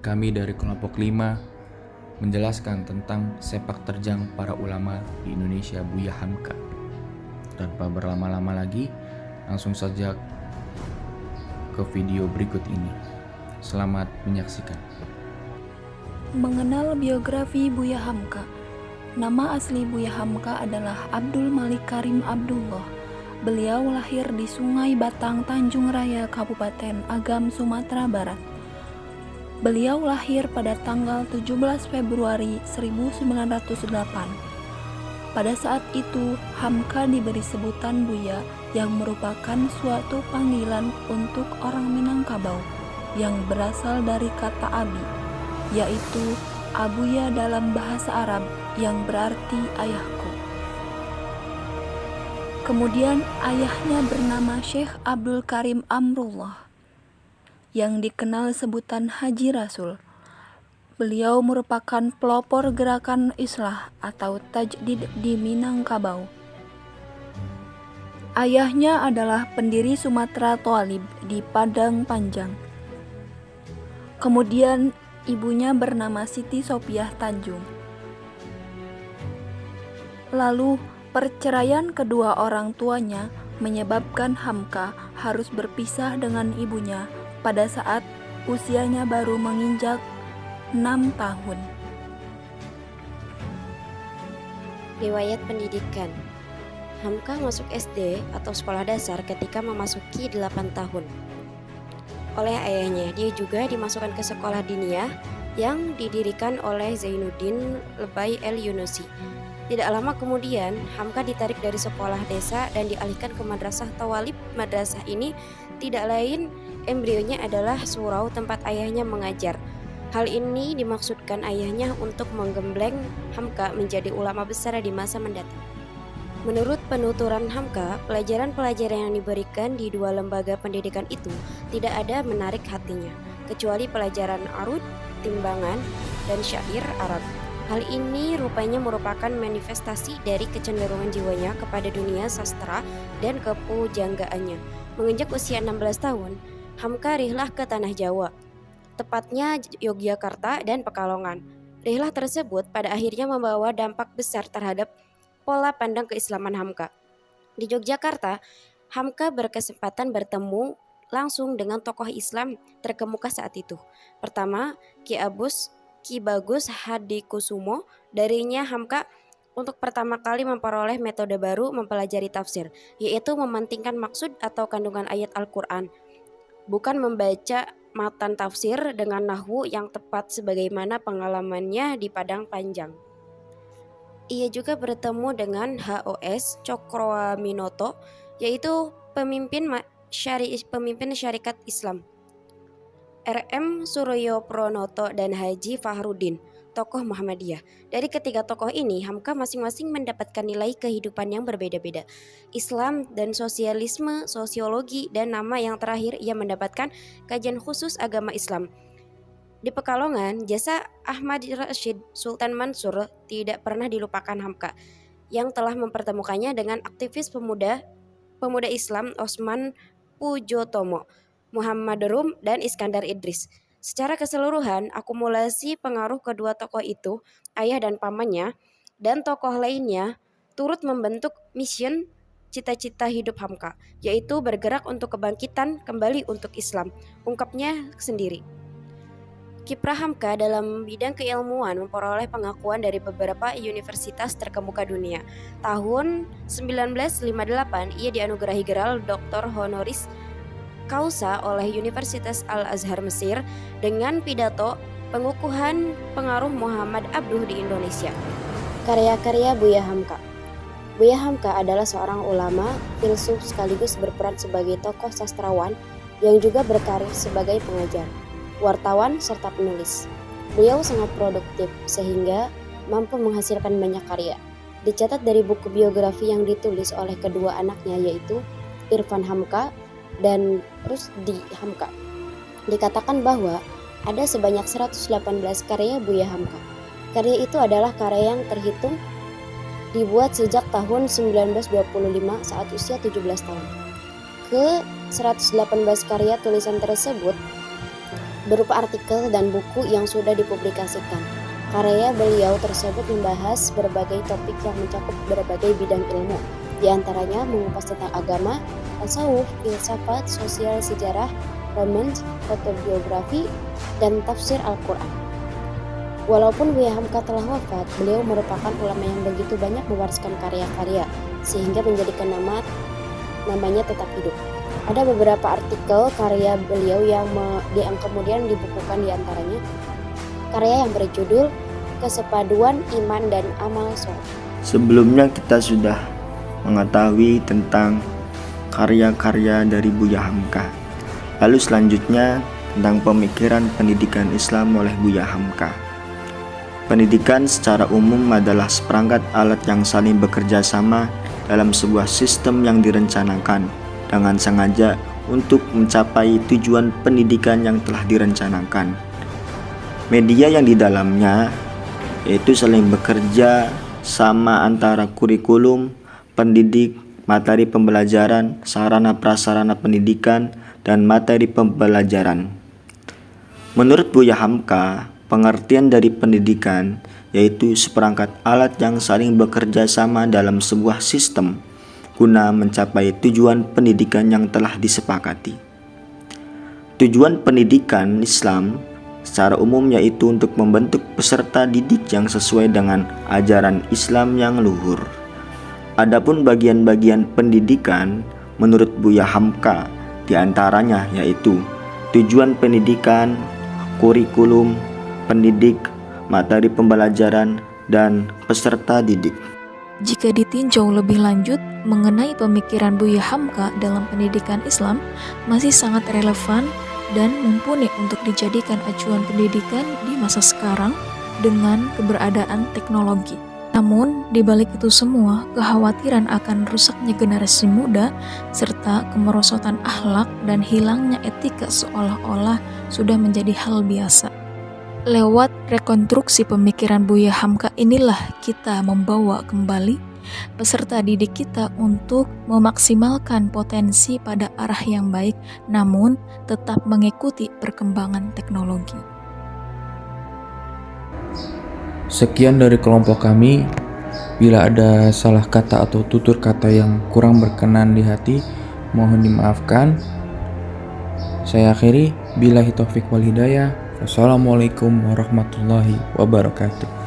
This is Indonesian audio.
Kami dari kelompok 5 menjelaskan tentang sepak terjang para ulama di Indonesia, Buya Hamka. Tanpa berlama-lama lagi, langsung saja ke video berikut ini. Selamat menyaksikan. Mengenal biografi Buya Hamka. Nama asli Buya Hamka adalah Abdul Malik Karim Abdullah. Beliau lahir di Sungai Batang, Tanjung Raya, Kabupaten Agam, Sumatera Barat. Beliau lahir pada tanggal 17 Februari 1908. Pada saat itu, Hamka diberi sebutan Buya yang merupakan suatu panggilan untuk orang Minangkabau yang berasal dari kata abi, yaitu Abuya dalam bahasa Arab yang berarti ayahku. Kemudian ayahnya bernama Syekh Abdul Karim Amrullah yang dikenal sebutan Haji Rasul. Beliau merupakan pelopor gerakan Islah atau Tajdid di Minangkabau. Ayahnya adalah pendiri Sumatera Thalib di Padang Panjang. Kemudian ibunya bernama Siti Sopiah Tanjung. Lalu perceraian kedua orang tuanya menyebabkan Hamka harus berpisah dengan ibunya pada saat usianya baru menginjak 6 tahun. Riwayat pendidikan. Hamka masuk SD atau sekolah dasar ketika memasuki 8 tahun. Oleh ayahnya, dia juga dimasukkan ke sekolah diniyah yang didirikan oleh Zainuddin Lebay El-Yunusi. Tidak lama kemudian, Hamka ditarik dari sekolah desa dan dialihkan ke Madrasah Tawalib. Madrasah ini tidak lain embrionya adalah surau tempat ayahnya mengajar. Hal ini dimaksudkan ayahnya untuk menggembleng Hamka menjadi ulama besar di masa mendatang. Menurut penuturan Hamka, pelajaran-pelajaran yang diberikan di dua lembaga pendidikan itu tidak ada menarik hatinya, kecuali pelajaran arud, timbangan, dan syair Arab. Hal ini rupanya merupakan manifestasi dari kecenderungan jiwanya kepada dunia sastra dan kepujanggaannya. Menginjak usia 16 tahun, Hamka rihlah ke tanah Jawa, tepatnya Yogyakarta dan Pekalongan. Rihlah tersebut pada akhirnya membawa dampak besar terhadap pola pandang keislaman Hamka. Di Yogyakarta, Hamka berkesempatan bertemu langsung dengan tokoh Islam terkemuka saat itu. Pertama, Ki Bagus Hadikusumo. Darinya Hamka untuk pertama kali memperoleh metode baru mempelajari tafsir, yaitu mementingkan maksud atau kandungan ayat Al-Quran, bukan membaca matan tafsir dengan nahwu yang tepat sebagaimana pengalamannya di Padang Panjang. Ia juga bertemu dengan H.O.S. Cokroaminoto, yaitu pemimpin syarikat Islam, R.M. Suryo Pronoto, dan Haji Fahrudin, tokoh Muhammadiyah. Dari ketiga tokoh ini, Hamka masing-masing mendapatkan nilai kehidupan yang berbeda-beda. Islam dan sosialisme, sosiologi, dan nama yang terakhir ia mendapatkan kajian khusus agama Islam. Di Pekalongan, jasa Ahmad Rashid Sultan Mansur tidak pernah dilupakan Hamka, yang telah mempertemukannya dengan aktivis pemuda Islam Osman Pujotomo, Muhammad Rum, dan Iskandar Idris. Secara keseluruhan, akumulasi pengaruh kedua tokoh itu, ayah dan pamannya, dan tokoh lainnya, turut membentuk mission cita-cita hidup Hamka, yaitu bergerak untuk kebangkitan kembali untuk Islam, ungkapnya sendiri. Kiprah Hamka dalam bidang keilmuan memperoleh pengakuan dari beberapa universitas terkemuka dunia. Tahun 1958, ia dianugerahi gelar Dr. Honoris Causa oleh Universitas Al-Azhar Mesir dengan pidato pengukuhan pengaruh Muhammad Abduh di Indonesia. Karya-karya Buya Hamka. Buya Hamka adalah seorang ulama, filsuf sekaligus berperan sebagai tokoh sastrawan yang juga berkarir sebagai pengajar, wartawan, serta penulis. Beliau sangat produktif sehingga mampu menghasilkan banyak karya. Dicatat dari buku biografi yang ditulis oleh kedua anaknya, yaitu Irfan Hamka dan Rusdi Hamka, dikatakan bahwa ada sebanyak 118 karya Buya Hamka. Karya itu adalah karya yang terhitung dibuat sejak tahun 1925 saat usia 17 tahun. Ke 118 karya tulisan tersebut berupa artikel dan buku yang sudah dipublikasikan. Karya beliau tersebut membahas berbagai topik yang mencakup berbagai bidang ilmu, di antaranya mengupas tentang agama, tasawuf, filsafat, sosial, sejarah, romans, autobiografi, dan tafsir Al-Quran. Walaupun Buya Hamka telah wafat, beliau merupakan ulama yang begitu banyak mewariskan karya-karya, sehingga menjadikan namanya tetap hidup. Ada beberapa artikel karya beliau yang kemudian dibukukan, di antaranya karya yang berjudul Kesepaduan Iman dan Amal Soleh. Sebelumnya kita sudah mengetahui tentang karya-karya dari Buya Hamka. Lalu selanjutnya tentang pemikiran pendidikan Islam oleh Buya Hamka. Pendidikan secara umum adalah seperangkat alat yang saling bekerja sama dalam sebuah sistem yang direncanakan dengan sengaja untuk mencapai tujuan pendidikan yang telah direncanakan. Media yang di dalamnya yaitu saling bekerja sama antara kurikulum, pendidik, materi pembelajaran, sarana prasarana pendidikan, dan materi pembelajaran. Menurut Buya Hamka, pengertian dari pendidikan yaitu seperangkat alat yang saling bekerja sama dalam sebuah sistem guna mencapai tujuan pendidikan yang telah disepakati. Tujuan pendidikan Islam secara umum yaitu untuk membentuk peserta didik yang sesuai dengan ajaran Islam yang luhur. Adapun bagian-bagian pendidikan menurut Buya Hamka diantaranya yaitu tujuan pendidikan, kurikulum, pendidik, materi pembelajaran, dan peserta didik. Jika ditinjau lebih lanjut mengenai pemikiran Buya Hamka dalam pendidikan Islam masih sangat relevan dan mumpuni untuk dijadikan acuan pendidikan di masa sekarang dengan keberadaan teknologi. Namun, di balik itu semua, kekhawatiran akan rusaknya generasi muda serta kemerosotan akhlak dan hilangnya etika seolah-olah sudah menjadi hal biasa. Lewat rekonstruksi pemikiran Buya Hamka inilah kita membawa kembali peserta didik kita untuk memaksimalkan potensi pada arah yang baik, namun tetap mengikuti perkembangan teknologi. Sekian dari kelompok kami. Bila ada salah kata atau tutur kata yang kurang berkenan di hati, mohon dimaafkan. Saya akhiri, billahi taufik wal hidayah. Wassalamualaikum warahmatullahi wabarakatuh.